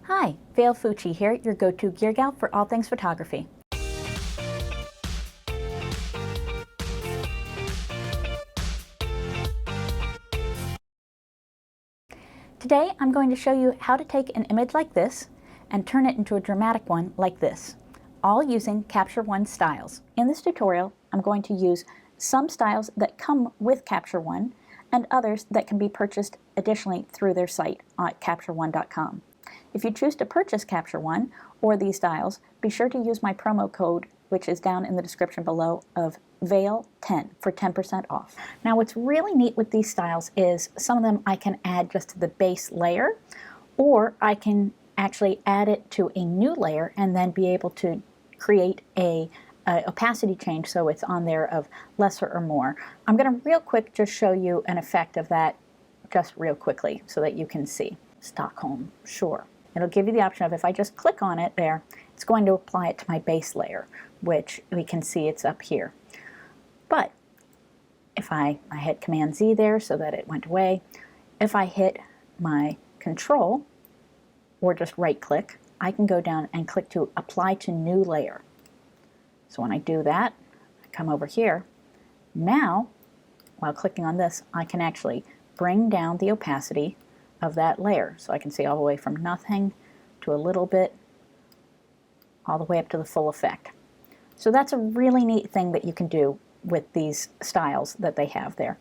Hi, Vail Fucci here, your go-to gear gal for all things photography. Today I'm going to show you how to take an image like this and turn it into a dramatic one like this, all using Capture One styles. In this tutorial, I'm going to use some styles that come with Capture One and others that can be purchased additionally through their site at captureone.com. If you choose to purchase Capture One or these styles, be sure to use my promo code, which is down in the description below, of Vail10 for 10% off. Now what's really neat with these styles is some of them I can add just to the base layer, or I can actually add it to a new layer and then be able to create a opacity change so it's on there of lesser or more. I'm going to real quick just show you an effect of that just real quickly so that you can see. Stockholm, sure. It'll give you the option of, if I just click on it there, it's going to apply it to my base layer, which we can see it's up here. But if I hit Command Z there so that it went away, if I hit my Control or just right click, I can go down and click to apply to new layer. So when I do that, I come over here. Now, while clicking on this, I can actually bring down the opacity of that layer. So I can see all the way from nothing to a little bit, all the way up to the full effect. So that's a really neat thing that you can do with these styles that they have there.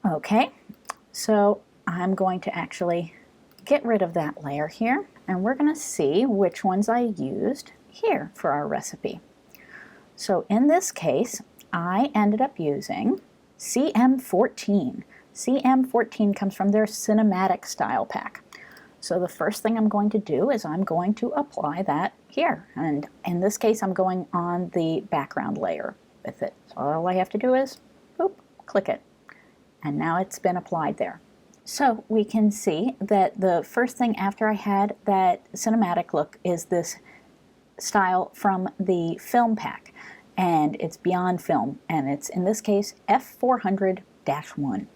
Okay, so I'm going to actually get rid of that layer here, and we're going to see which ones I used here for our recipe. So in this case, I ended up using CM14. CM14 comes from their cinematic style pack. So the first thing I'm going to do is I'm going to apply that here. And in this case, I'm going on the background layer with it. So all I have to do is, boop, click it. And now it's been applied there. So we can see that the first thing after I had that cinematic look is this style from the film pack. And it's beyond film. And it's, in this case, F400-1.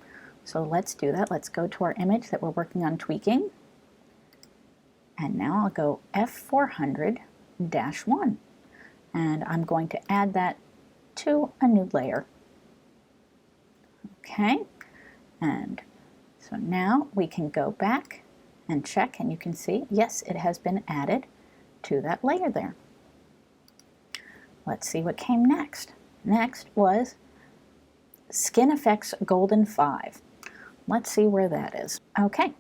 So let's do that. Let's go to our image that we're working on tweaking. And now I'll go F400-1. And I'm going to add that to a new layer. Okay. And so now we can go back and check, and you can see, yes, it has been added to that layer there. Let's see what came next. Next was Skin Effects Golden 5. Let's see where that is. Okay,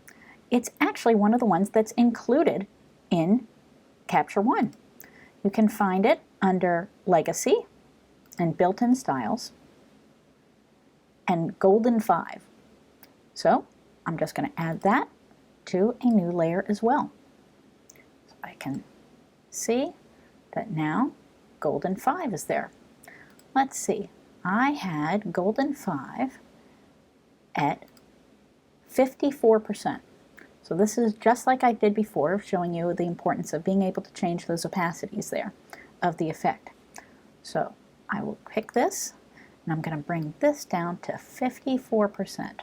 it's actually one of the ones that's included in Capture One. You can find it under Legacy and Built-in Styles and Golden 5. So I'm just going to add that to a new layer as well. So I can see that now Golden 5 is there. Let's see. I had Golden 5 at 54%. So this is just like I did before, showing you the importance of being able to change those opacities there of the effect. So I will pick this, and I'm going to bring this down to 54%.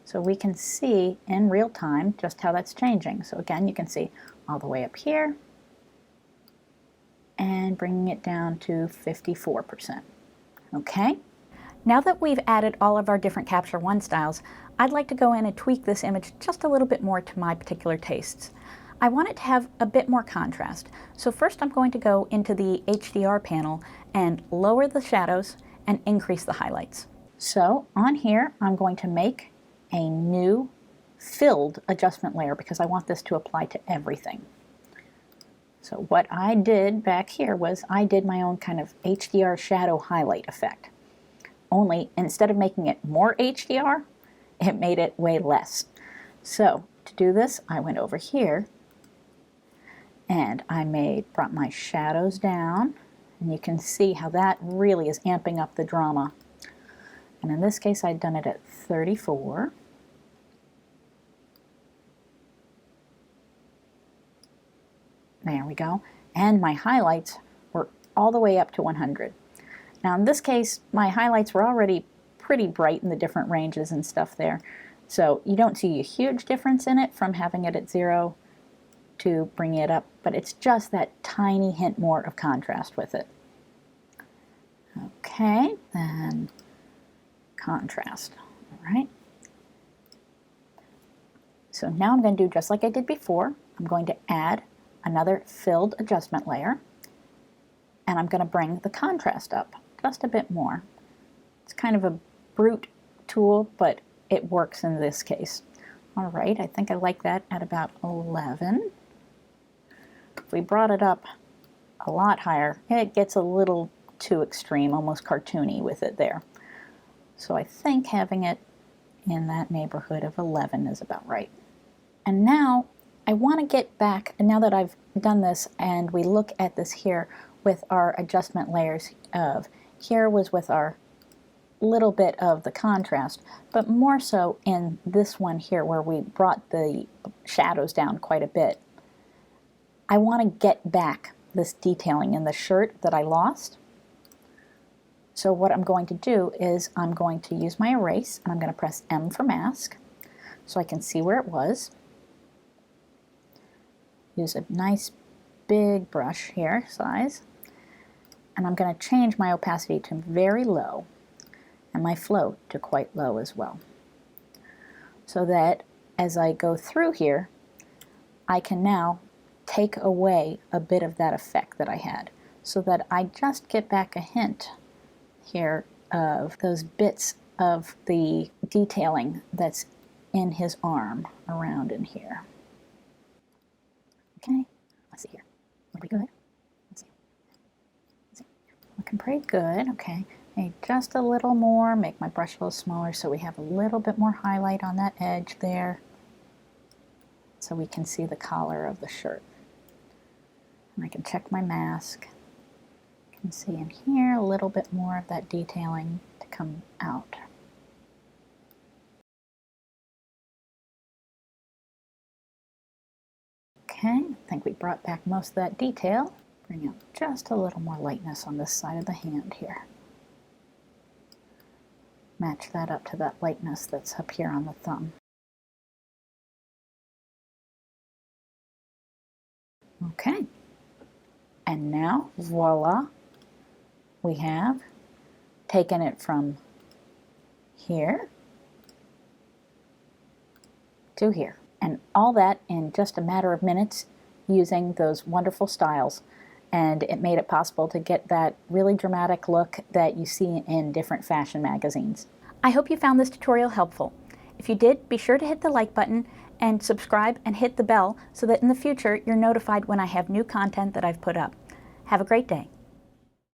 So we can see in real time just how that's changing. So again, you can see all the way up here, and bringing it down to 54%. Okay? Now that we've added all of our different Capture One styles, I'd like to go in and tweak this image just a little bit more to my particular tastes. I want it to have a bit more contrast. So first I'm going to go into the HDR panel and lower the shadows and increase the highlights. So on here, I'm going to make a new filled adjustment layer because I want this to apply to everything. So what I did back here was I did my own kind of HDR shadow highlight effect. Only instead of making it more HDR, it made it way less. So to do this, I went over here and I brought my shadows down, and you can see how that really is amping up the drama. And in this case, I'd done it at 34. There we go. And my highlights were all the way up to 100. Now in this case, my highlights were already pretty bright in the different ranges and stuff there. So you don't see a huge difference in it from having it at 0 to bring it up, but it's just that tiny hint more of contrast with it. Okay, then contrast. All right. So now I'm going to do just like I did before. I'm going to add another filled adjustment layer, and I'm going to bring the contrast up just a bit more. It's kind of a brute tool, but it works in this case. All right, I think I like that at about 11. If we brought it up a lot higher, it gets a little too extreme, almost cartoony with it there. So I think having it in that neighborhood of 11 is about right. And now I want to get back, and now that I've done this and we look at this here with our adjustment layers of, here was with our little bit of the contrast, but more so in this one here where we brought the shadows down quite a bit. I want to get back this detailing in the shirt that I lost. So what I'm going to do is I'm going to use my erase, and I'm going to press M for mask so I can see where it was. Use a nice big brush here, size, and I'm going to change my opacity to very low and my flow to quite low as well, so that as I go through here, I can now take away a bit of that effect that I had, so that I just get back a hint here of those bits of the detailing that's in his arm around in here. Okay, let's see here. Are we good? Let's see. Looking pretty good. Okay, maybe just a little more. Make my brush a little smaller so we have a little bit more highlight on that edge there, so we can see the collar of the shirt. And I can check my mask. You can see in here a little bit more of that detailing to come out. Okay, I think we brought back most of that detail. Bring out just a little more lightness on this side of the hand here. Match that up to that lightness that's up here on the thumb. Okay, and now, voila, we have taken it from here to here. And all that in just a matter of minutes using those wonderful styles. And it made it possible to get that really dramatic look that you see in different fashion magazines. I hope you found this tutorial helpful. If you did, be sure to hit the like button and subscribe and hit the bell so that in the future you're notified when I have new content that I've put up. Have a great day.